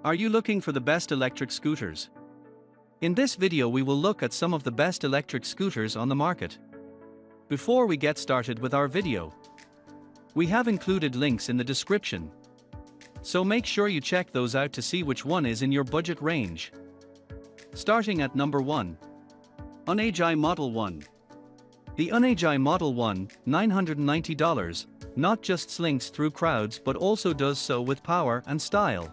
Are you looking for the best electric scooters? In this video we will look at some of the best electric scooters on the market. Before we get started with our video, we have included links in the description, so make sure you check those out to see which one is in your budget range. Starting at number 1. Unagi Model One. The Unagi Model One, $990, not just slinks through crowds but also does so with power and style.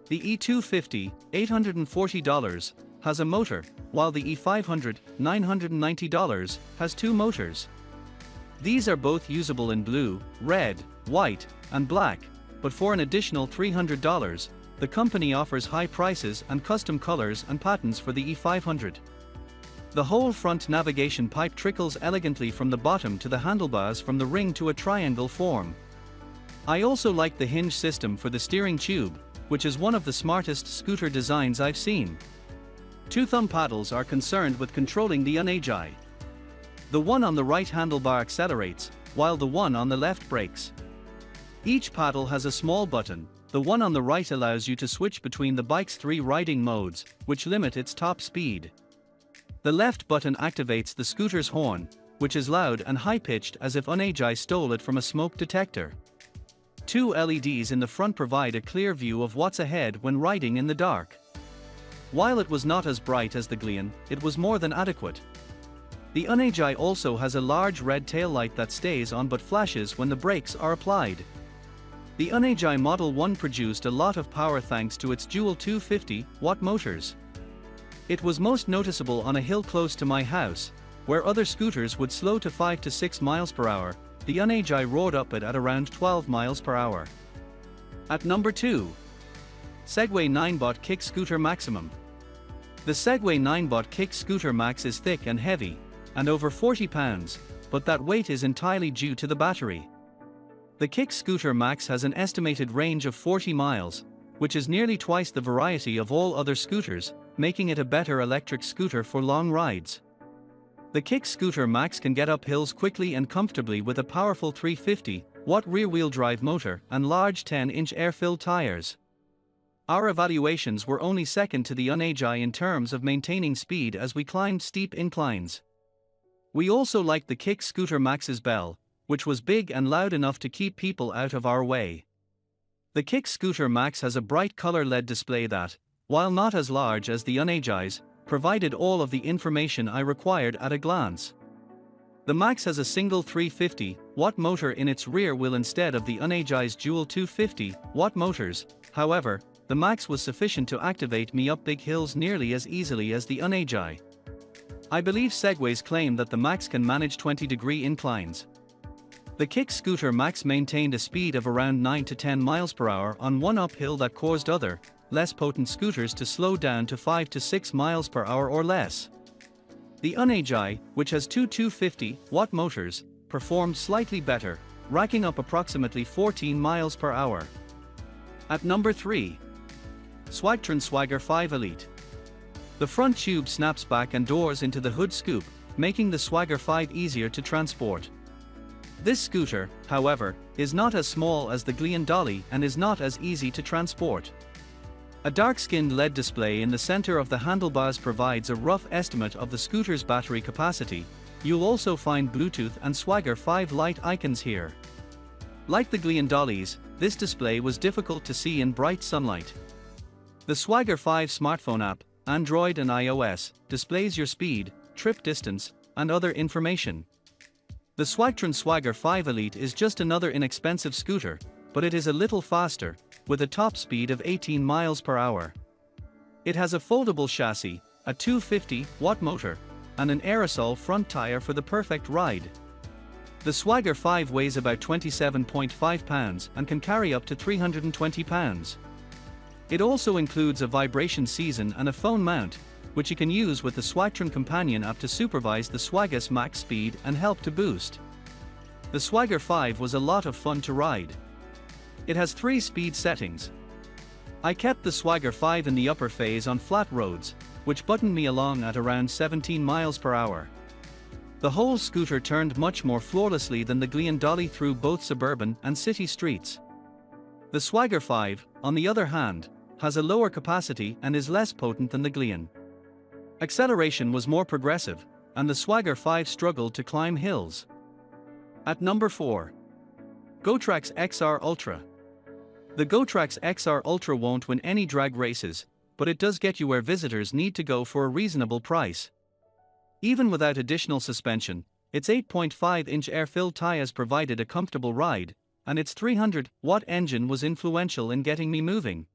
The E250, $840, has a motor, while the E500, $990, has two motors. These are both usable in blue, red, white, and black, but for an additional $300, the company offers high prices and custom colors and patterns for the E500. The whole front navigation pipe trickles elegantly from the bottom to the handlebars from the ring to a triangle form. I also like the hinge system for the steering tube, which is one of the smartest scooter designs I've seen. Two thumb paddles are concerned with controlling the Unagi. The one on the right handlebar accelerates, while the one on the left brakes. Each paddle has a small button. The one on the right allows you to switch between the bike's 3 riding modes, which limit its top speed. The left button activates the scooter's horn, which is loud and high-pitched as if Unagi stole it from a smoke detector. Two LEDs in the front provide a clear view of what's ahead when riding in the dark. While it was not as bright as the Gleon, it was more than adequate. The Unagi also has a large red taillight that stays on but flashes when the brakes are applied. The Unagi Model One produced a lot of power thanks to its dual 250-watt motors. It was most noticeable on a hill close to my house, where other scooters would slow to 5 to 6 miles per hour. The Unagi roared up it at around 12 miles per hour. At number 2. Segway Ninebot Kickscooter Maximum. The Segway Ninebot Kickscooter Max is thick and heavy, and over 40 pounds, but that weight is entirely due to the battery. The Kickscooter Max has an estimated range of 40 miles, which is nearly twice the variety of all other scooters, making it a better electric scooter for long rides. The Kickscooter Max can get up hills quickly and comfortably with a powerful 350-watt rear-wheel drive motor and large 10-inch air-filled tires. Our evaluations were only second to the Unagi in terms of maintaining speed as we climbed steep inclines. We also liked the Kickscooter Max's bell, which was big and loud enough to keep people out of our way. The Kickscooter Max has a bright color LED display that, while not as large as the Unagi's, provided all of the information I required at a glance. The Max has a single 350-watt motor in its rear wheel instead of the Unagi's dual 250-watt motors. However, the Max was sufficient to activate me up big hills nearly as easily as the Unagi. I believe Segways claim that the Max can manage 20-degree inclines. The Kickscooter Max maintained a speed of around 9 to 10 miles per hour on one uphill that caused other, less potent scooters to slow down to 5 to 6 miles per hour or less. The Unagi, which has two 250-watt motors, performed slightly better, racking up approximately 14 miles per hour. At number 3. Swagtron Swagger 5 Elite. The front tube snaps back and doors into the hood scoop, making the Swagger 5 easier to transport. This scooter, however, is not as small as the Gleon Dolly and is not as easy to transport. A dark-skinned LED display in the center of the handlebars provides a rough estimate of the scooter's battery capacity. You'll also find Bluetooth and Swagger 5 light icons here. Like the Gleon Dollies, this display was difficult to see in bright sunlight. The Swagger 5 smartphone app, Android and iOS, displays your speed, trip distance, and other information. The Swagtron Swagger 5 Elite is just another inexpensive scooter, but it is a little faster, with a top speed of 18 miles per hour. It has a foldable chassis, a 250-watt motor, and an aerosol front tire for the perfect ride. The Swagger 5 weighs about 27.5 pounds and can carry up to 320 pounds. It also includes a vibration season and a phone mount, which you can use with the Swagtron Companion app to supervise the Swagger's max speed and help to boost. The Swagger 5 was a lot of fun to ride. It has 3 speed settings. I kept the Swagger 5 in the upper phase on flat roads, which buttoned me along at around 17 miles per hour. The whole scooter turned much more flawlessly than the Gleon Dolly through both suburban and city streets. The Swagger 5, on the other hand, has a lower capacity and is less potent than the Glion. Acceleration was more progressive, and the Swagger 5 struggled to climb hills. At number 4. GoTrax XR Ultra. The GoTrax XR Ultra won't win any drag races, but it does get you where visitors need to go for a reasonable price. Even without additional suspension, its 8.5-inch air-filled tires provided a comfortable ride, and its 300-watt engine was influential in getting me moving.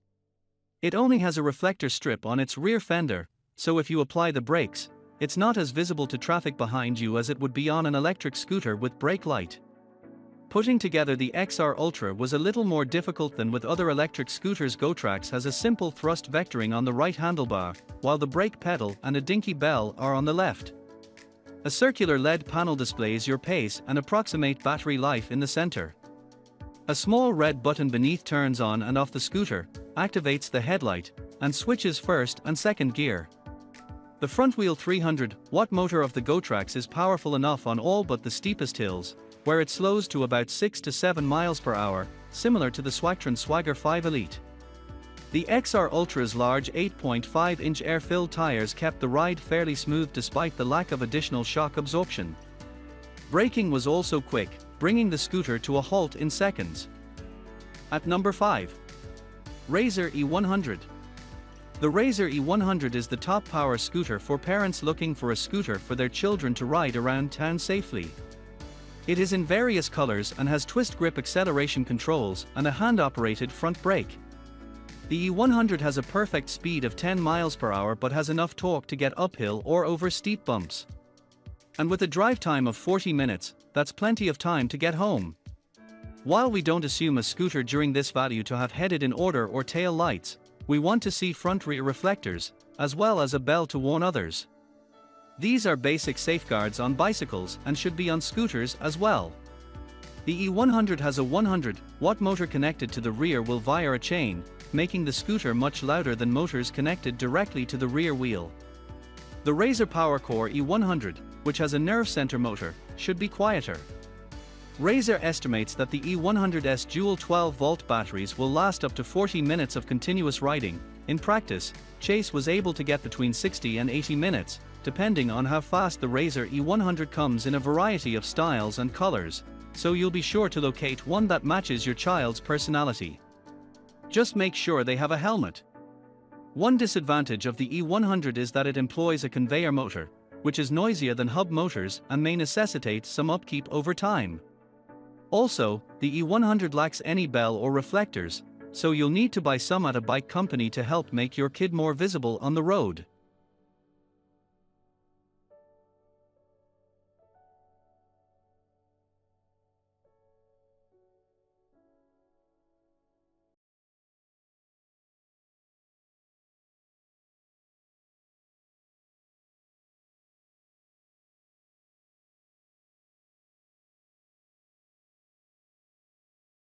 It only has a reflector strip on its rear fender, so if you apply the brakes, it's not as visible to traffic behind you as it would be on an electric scooter with brake light. Putting together the XR Ultra was a little more difficult than with other electric scooters. GoTrax has a simple thrust vectoring on the right handlebar, while the brake pedal and a dinky bell are on the left. A circular LED panel displays your pace and approximate battery life in the center. A small red button beneath turns on and off the scooter, activates the headlight, and switches first and second gear. The front-wheel 300-watt motor of the GoTrax is powerful enough on all but the steepest hills, where it slows to about 6 to 7 miles per hour, similar to the Swagtron Swagger 5 Elite. The XR Ultra's large 8.5-inch air-filled tires kept the ride fairly smooth despite the lack of additional shock absorption. Braking was also quick, bringing the scooter to a halt in seconds. At number 5. Razor E100. The Razor E100 is the top power scooter for parents looking for a scooter for their children to ride around town safely. It is in various colors and has twist grip acceleration controls and a hand-operated front brake. The E100 has a perfect speed of 10 miles per hour but has enough torque to get uphill or over steep bumps. And with a drive time of 40 minutes, that's plenty of time to get home. While we don't assume a scooter during this value to have headed in order or tail lights, we want to see front-rear reflectors, as well as a bell to warn others. These are basic safeguards on bicycles and should be on scooters as well. The E100 has a 100-watt motor connected to the rear wheel via a chain, making the scooter much louder than motors connected directly to the rear wheel. The Razor PowerCore E100, which has a nerve center motor, should be quieter. Razor estimates that the E100's dual 12-volt batteries will last up to 40 minutes of continuous riding. In practice, Chase was able to get between 60 and 80 minutes, depending on how fast the Razor E100 comes in a variety of styles and colors, so you'll be sure to locate one that matches your child's personality. Just make sure they have a helmet. One disadvantage of the E100 is that it employs a conveyor motor, which is noisier than hub motors and may necessitate some upkeep over time. Also, the E100 lacks any bell or reflectors, so you'll need to buy some at a bike company to help make your kid more visible on the road.